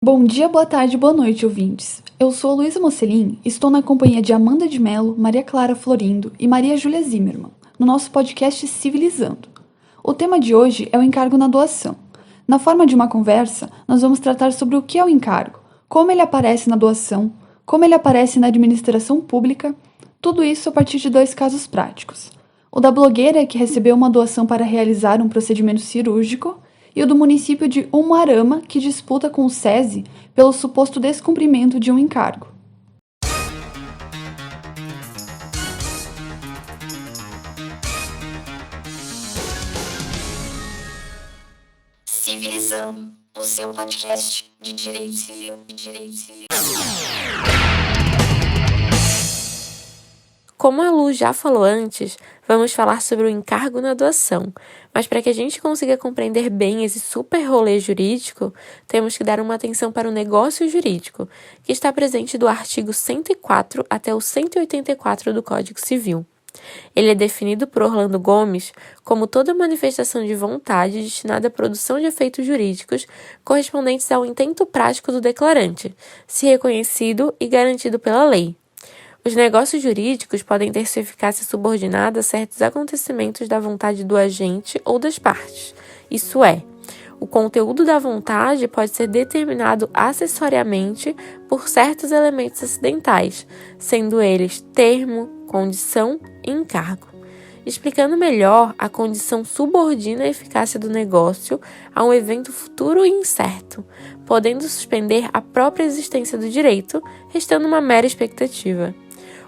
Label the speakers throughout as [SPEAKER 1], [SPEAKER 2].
[SPEAKER 1] Bom dia, boa tarde, boa noite, ouvintes. Eu sou a Luísa Mocelin e estou na companhia de Amanda de Mello, Maria Clara Florindo e Maria Júlia Zimmermann, no nosso podcast Civilizando. O tema de hoje é o encargo na doação. Na forma de uma conversa, nós vamos tratar sobre o que é o encargo, como ele aparece na doação, como ele aparece na administração pública, tudo isso a partir de 2 casos práticos. O da blogueira que recebeu uma doação para realizar um procedimento cirúrgico e o do município de Umuarama, que disputa com o SESI pelo suposto descumprimento de um encargo.
[SPEAKER 2] Civilizando, o seu podcast de direito civil.
[SPEAKER 3] Como a Lu já falou antes, vamos falar sobre o encargo na doação, mas para que a gente consiga compreender bem esse super rolê jurídico, temos que dar uma atenção para o negócio jurídico, que está presente do artigo 104 até o 184 do Código Civil. Ele é definido por Orlando Gomes como toda manifestação de vontade destinada à produção de efeitos jurídicos correspondentes ao intento prático do declarante, se reconhecido e garantido pela lei. Os negócios jurídicos podem ter sua eficácia subordinada a certos acontecimentos da vontade do agente ou das partes. Isso é, o conteúdo da vontade pode ser determinado acessoriamente por certos elementos acidentais, sendo eles termo, condição e encargo. Explicando melhor, a condição subordina a eficácia do negócio a um evento futuro e incerto, podendo suspender a própria existência do direito, restando uma mera expectativa.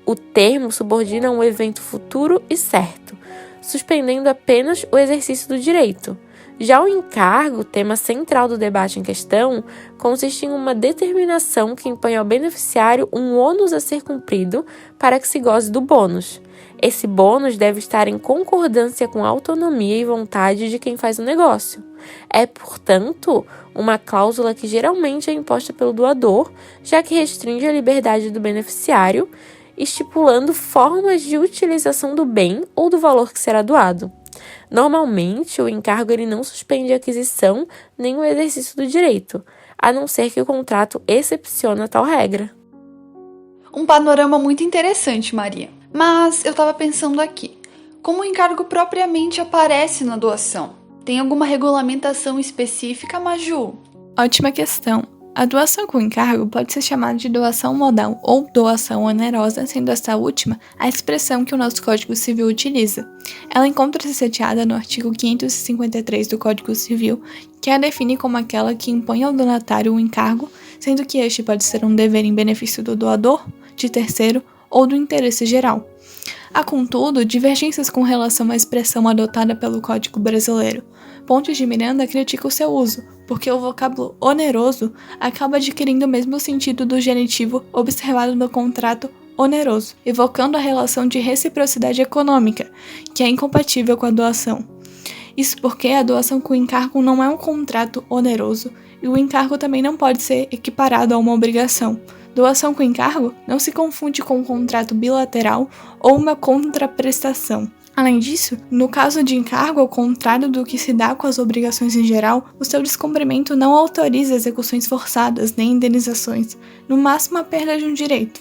[SPEAKER 3] O termo subordina a um evento futuro e certo, suspendendo apenas o exercício do direito. Já o encargo, tema central do debate em questão, consiste em uma determinação que impõe ao beneficiário um ônus a ser cumprido para que se goze do bônus. Esse bônus deve estar em concordância com a autonomia e vontade de quem faz o negócio. É, portanto, uma cláusula que geralmente é imposta pelo doador, já que restringe a liberdade do beneficiário, estipulando formas de utilização do bem ou do valor que será doado. Normalmente, o encargo ele não suspende a aquisição nem o exercício do direito, a não ser que o contrato excepcione tal regra.
[SPEAKER 1] Um panorama muito interessante, Maria. Mas eu estava pensando aqui, como o encargo propriamente aparece na doação? Tem alguma regulamentação específica, Maju?
[SPEAKER 4] Ótima questão. A doação com encargo pode ser chamada de doação modal ou doação onerosa, sendo esta última a expressão que o nosso Código Civil utiliza. Ela encontra-se sediada no artigo 553 do Código Civil, que a define como aquela que impõe ao donatário um encargo, sendo que este pode ser um dever em benefício do doador, de terceiro ou do interesse geral. Há, contudo, divergências com relação à expressão adotada pelo Código Brasileiro. Pontes de Miranda critica o seu uso, porque o vocábulo oneroso acaba adquirindo o mesmo sentido do genitivo observado no contrato oneroso, evocando a relação de reciprocidade econômica, que é incompatível com a doação. Isso porque a doação com encargo não é um contrato oneroso e o encargo também não pode ser equiparado a uma obrigação. Doação com encargo não se confunde com um contrato bilateral ou uma contraprestação. Além disso, no caso de encargo, ao contrário do que se dá com as obrigações em geral, o seu descumprimento não autoriza execuções forçadas nem indenizações, no máximo a perda de um direito.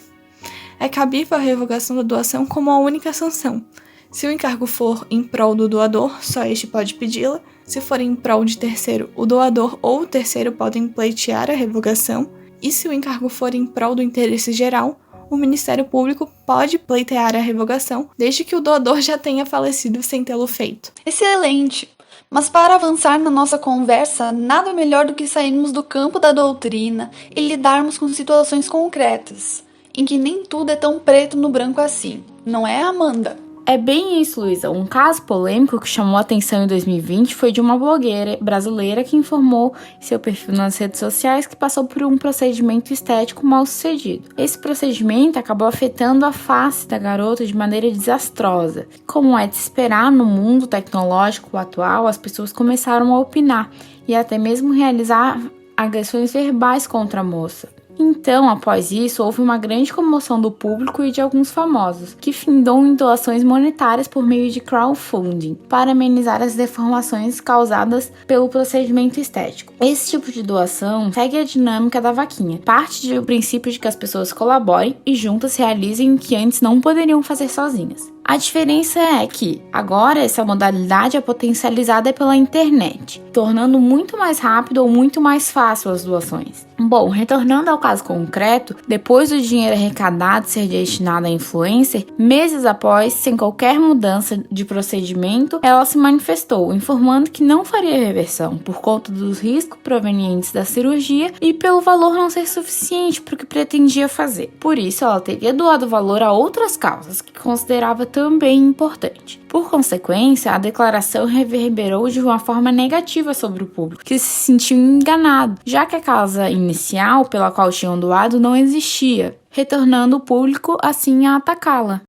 [SPEAKER 4] É cabível a revogação da doação como a única sanção. Se o encargo for em prol do doador, só este pode pedi-la. Se for em prol de terceiro, o doador ou o terceiro podem pleitear a revogação. E se o encargo for em prol do interesse geral, o Ministério Público pode pleitear a revogação, desde que o doador já tenha falecido sem tê-lo feito.
[SPEAKER 1] Excelente! Mas para avançar na nossa conversa, nada melhor do que sairmos do campo da doutrina e lidarmos com situações concretas, em que nem tudo é tão preto no branco assim, não é, Amanda?
[SPEAKER 5] É bem isso, Luísa. Um caso polêmico que chamou a atenção em 2020 foi de uma blogueira brasileira que informou em seu perfil nas redes sociais que passou por um procedimento estético mal sucedido. Esse procedimento acabou afetando a face da garota de maneira desastrosa. Como é de se esperar no mundo tecnológico atual, as pessoas começaram a opinar e até mesmo realizar agressões verbais contra a moça. Então, após isso, houve uma grande comoção do público e de alguns famosos, que findou em doações monetárias por meio de crowdfunding, para amenizar as deformações causadas pelo procedimento estético. Esse tipo de doação segue a dinâmica da vaquinha, parte do princípio de que as pessoas colaborem e juntas realizem o que antes não poderiam fazer sozinhas. A diferença é que, agora, essa modalidade é potencializada pela internet, tornando muito mais rápido ou muito mais fácil as doações. Bom, retornando ao caso concreto, depois do dinheiro arrecadado ser destinado à influencer, meses após, sem qualquer mudança de procedimento, ela se manifestou, informando que não faria reversão, por conta dos riscos provenientes da cirurgia e pelo valor não ser suficiente para o que pretendia fazer. Por isso, ela teria doado valor a outras causas, que considerava também importante. Por consequência, a declaração reverberou de uma forma negativa sobre o público, que se sentiu enganado, já que a causa inicial pela qual tinham doado não existia, retornando o público assim a atacá-la.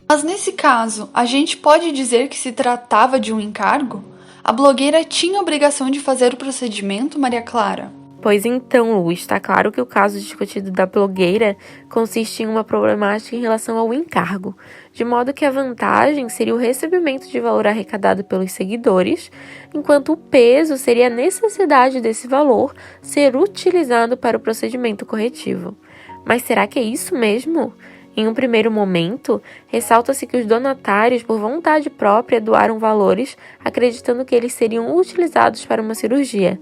[SPEAKER 1] Mas nesse caso, a gente pode dizer que se tratava de um encargo? A blogueira tinha obrigação de fazer o procedimento, Maria Clara?
[SPEAKER 3] Pois então, Lu, está claro que o caso discutido da blogueira consiste em uma problemática em relação ao encargo, de modo que a vantagem seria o recebimento de valor arrecadado pelos seguidores, enquanto o peso seria a necessidade desse valor ser utilizado para o procedimento corretivo. Mas será que é isso mesmo? Em um primeiro momento, ressalta-se que os donatários, por vontade própria, doaram valores acreditando que eles seriam utilizados para uma cirurgia,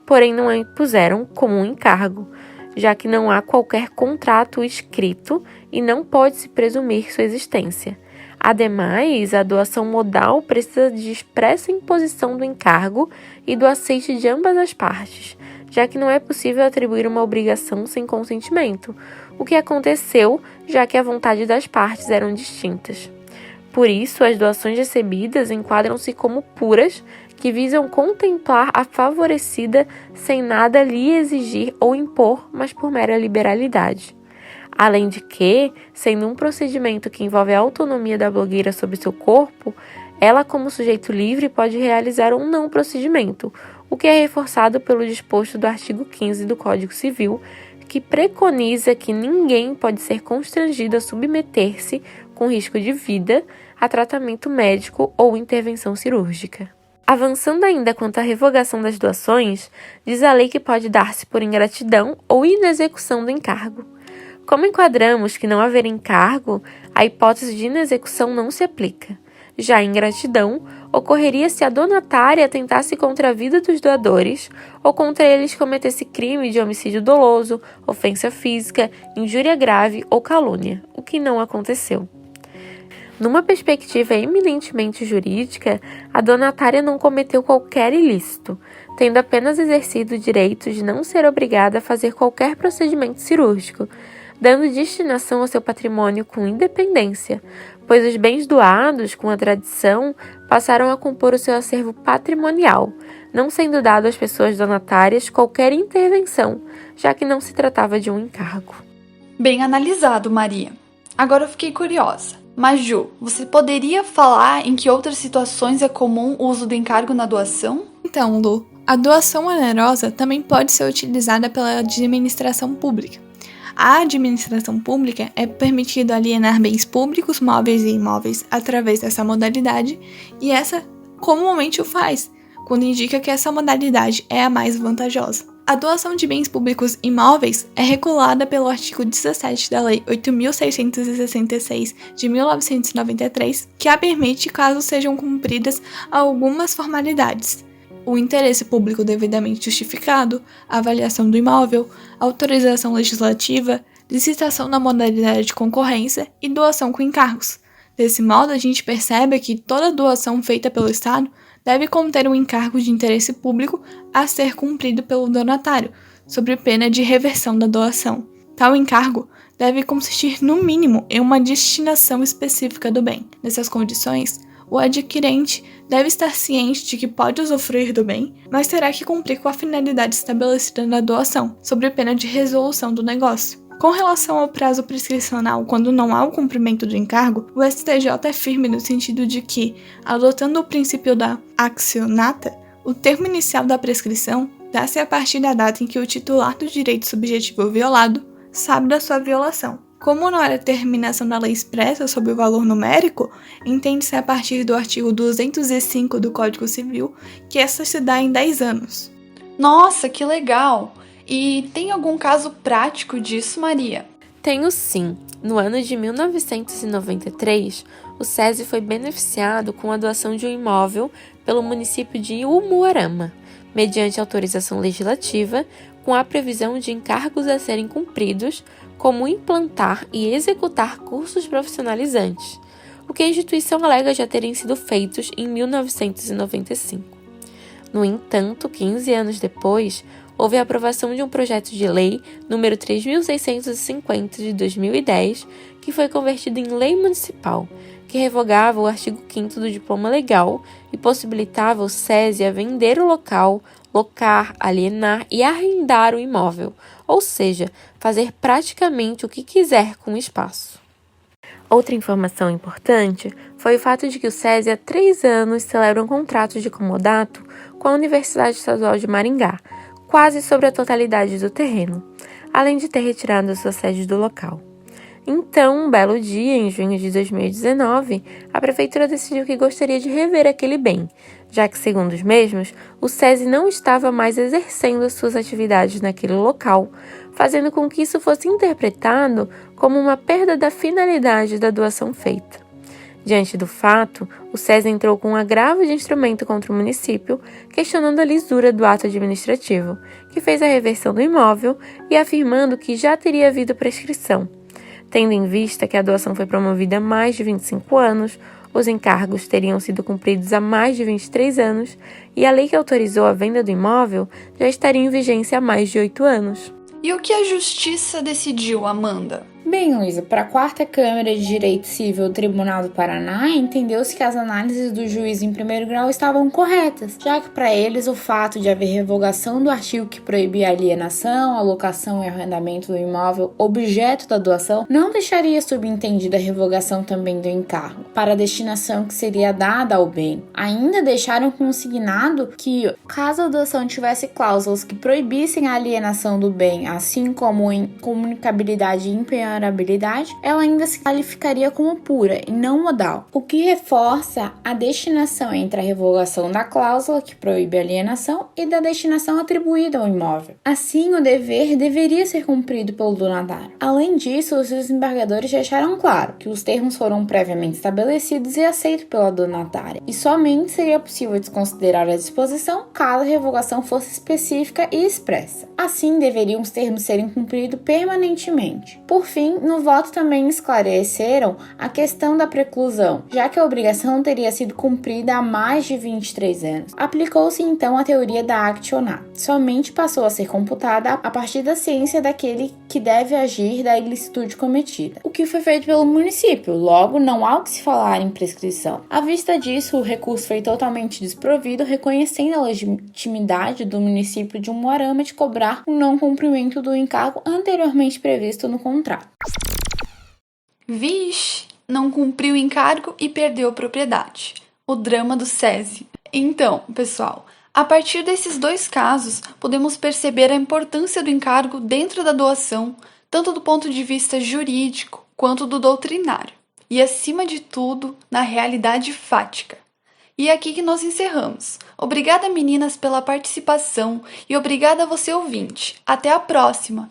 [SPEAKER 3] porém não a impuseram como um encargo, já que não há qualquer contrato escrito e não pode se presumir sua existência. Ademais, a doação modal precisa de expressa imposição do encargo e do aceite de ambas as partes, já que não é possível atribuir uma obrigação sem consentimento, o que aconteceu já que a vontade das partes eram distintas. Por isso, as doações recebidas enquadram-se como puras, que visam contemplar a favorecida sem nada lhe exigir ou impor, mas por mera liberalidade. Além de que, sendo um procedimento que envolve a autonomia da blogueira sobre seu corpo, ela, como sujeito livre, pode realizar ou não o procedimento, o que é reforçado pelo disposto do artigo 15 do Código Civil, que preconiza que ninguém pode ser constrangido a submeter-se, com risco de vida, a tratamento médico ou intervenção cirúrgica. Avançando ainda quanto à revogação das doações, diz a lei que pode dar-se por ingratidão ou inexecução do encargo. Como enquadramos que não haver encargo, a hipótese de inexecução não se aplica. Já a ingratidão ocorreria se a donatária atentasse contra a vida dos doadores ou contra eles cometesse crime de homicídio doloso, ofensa física, injúria grave ou calúnia, o que não aconteceu. Numa perspectiva eminentemente jurídica, a donatária não cometeu qualquer ilícito, tendo apenas exercido o direito de não ser obrigada a fazer qualquer procedimento cirúrgico, dando destinação ao seu patrimônio com independência, pois os bens doados, com a tradição, passaram a compor o seu acervo patrimonial, não sendo dado às pessoas donatárias qualquer intervenção, já que não se tratava de um encargo.
[SPEAKER 1] Bem analisado, Maria. Agora eu fiquei curiosa. Mas, Ju, você poderia falar em que outras situações é comum o uso do encargo na doação?
[SPEAKER 4] Então, Lu, a doação onerosa também pode ser utilizada pela administração pública. A administração pública é permitido alienar bens públicos, móveis e imóveis através dessa modalidade, e essa comumente o faz, quando indica que essa modalidade é a mais vantajosa. A doação de bens públicos imóveis é regulada pelo artigo 17 da Lei 8.666 de 1993, que a permite caso sejam cumpridas algumas formalidades: o interesse público devidamente justificado, avaliação do imóvel, autorização legislativa, licitação na modalidade de concorrência e doação com encargos. Desse modo, a gente percebe que toda doação feita pelo Estado deve conter um encargo de interesse público a ser cumprido pelo donatário, sob pena de reversão da doação. Tal encargo deve consistir, no mínimo, em uma destinação específica do bem. Nessas condições, o adquirente deve estar ciente de que pode usufruir do bem, mas terá que cumprir com a finalidade estabelecida na doação, sob pena de resolução do negócio. Com relação ao prazo prescricional, quando não há o cumprimento do encargo, o STJ é firme no sentido de que, adotando o princípio da accionata, o termo inicial da prescrição dá-se a partir da data em que o titular do direito subjetivo violado sabe da sua violação. Como não há determinação da lei expressa sobre o valor numérico, entende-se a partir do artigo 205 do Código Civil que essa se dá em 10 anos.
[SPEAKER 1] Nossa, que legal! E tem algum caso prático disso, Maria?
[SPEAKER 3] Tenho sim. No ano de 1993, o SESI foi beneficiado com a doação de um imóvel pelo município de Umuarama, mediante autorização legislativa, com a previsão de encargos a serem cumpridos, como implantar e executar cursos profissionalizantes, o que a instituição alega já terem sido feitos em 1995. No entanto, 15 anos depois, houve a aprovação de um projeto de lei número 3.650 de 2010, que foi convertido em lei municipal, que revogava o artigo 5º do diploma legal e possibilitava o SESI a vender o local, locar, alienar e arrendar o imóvel, ou seja, fazer praticamente o que quiser com o espaço. Outra informação importante foi o fato de que o SESI há 3 anos celebra um contrato de comodato com a Universidade Estadual de Maringá, quase sobre a totalidade do terreno, além de ter retirado a sua sede do local. Então, um belo dia, em junho de 2019, a prefeitura decidiu que gostaria de rever aquele bem, já que, segundo os mesmos, o SESI não estava mais exercendo as suas atividades naquele local, fazendo com que isso fosse interpretado como uma perda da finalidade da doação feita. Diante do fato, o SESI entrou com um agravo de instrumento contra o município, questionando a lisura do ato administrativo, que fez a reversão do imóvel e afirmando que já teria havido prescrição. Tendo em vista que a doação foi promovida há mais de 25 anos, os encargos teriam sido cumpridos há mais de 23 anos e a lei que autorizou a venda do imóvel já estaria em vigência há mais de 8 anos.
[SPEAKER 1] E o que a justiça decidiu, Amanda?
[SPEAKER 5] Bem, Luísa, para a 4ª Câmara de Direito Civil do Tribunal do Paraná, entendeu-se que as análises do juiz em primeiro grau estavam corretas, já que para eles o fato de haver revogação do artigo que proibia a alienação, alocação e arrendamento do imóvel objeto da doação não deixaria subentendida a revogação também do encargo, para a destinação que seria dada ao bem. Ainda deixaram consignado que, caso a doação tivesse cláusulas que proibissem a alienação do bem, assim como incomunicabilidade e impenhorabilidade, ela ainda se qualificaria como pura e não modal, o que reforça a destinação entre a revogação da cláusula que proíbe a alienação e da destinação atribuída ao imóvel. Assim, o dever deveria ser cumprido pelo donatário. Além disso, os desembargadores deixaram claro que os termos foram previamente estabelecidos e aceitos pela donatária, e somente seria possível desconsiderar a disposição caso a revogação fosse específica e expressa. Assim, deveriam os termos serem cumpridos permanentemente. Por fim, no voto também esclareceram a questão da preclusão, já que a obrigação teria sido cumprida há mais de 23 anos. Aplicou-se então a teoria da actionat. Somente passou a ser computada a partir da ciência daquele que deve agir da ilicitude cometida, o que foi feito pelo município, logo não há o que se falar em prescrição. À vista disso, o recurso foi totalmente desprovido, reconhecendo a legitimidade do município de Umuarama de cobrar o não cumprimento do encargo anteriormente previsto no contrato.
[SPEAKER 1] Vixe, não cumpriu o encargo e perdeu a propriedade. O drama do SESI. Então, pessoal, a partir desses 2 casos, podemos perceber a importância do encargo dentro da doação, tanto do ponto de vista jurídico quanto do doutrinário, e acima de tudo, na realidade fática. E é aqui que nós encerramos. Obrigada, meninas, pela participação e obrigada a você, ouvinte. Até a próxima!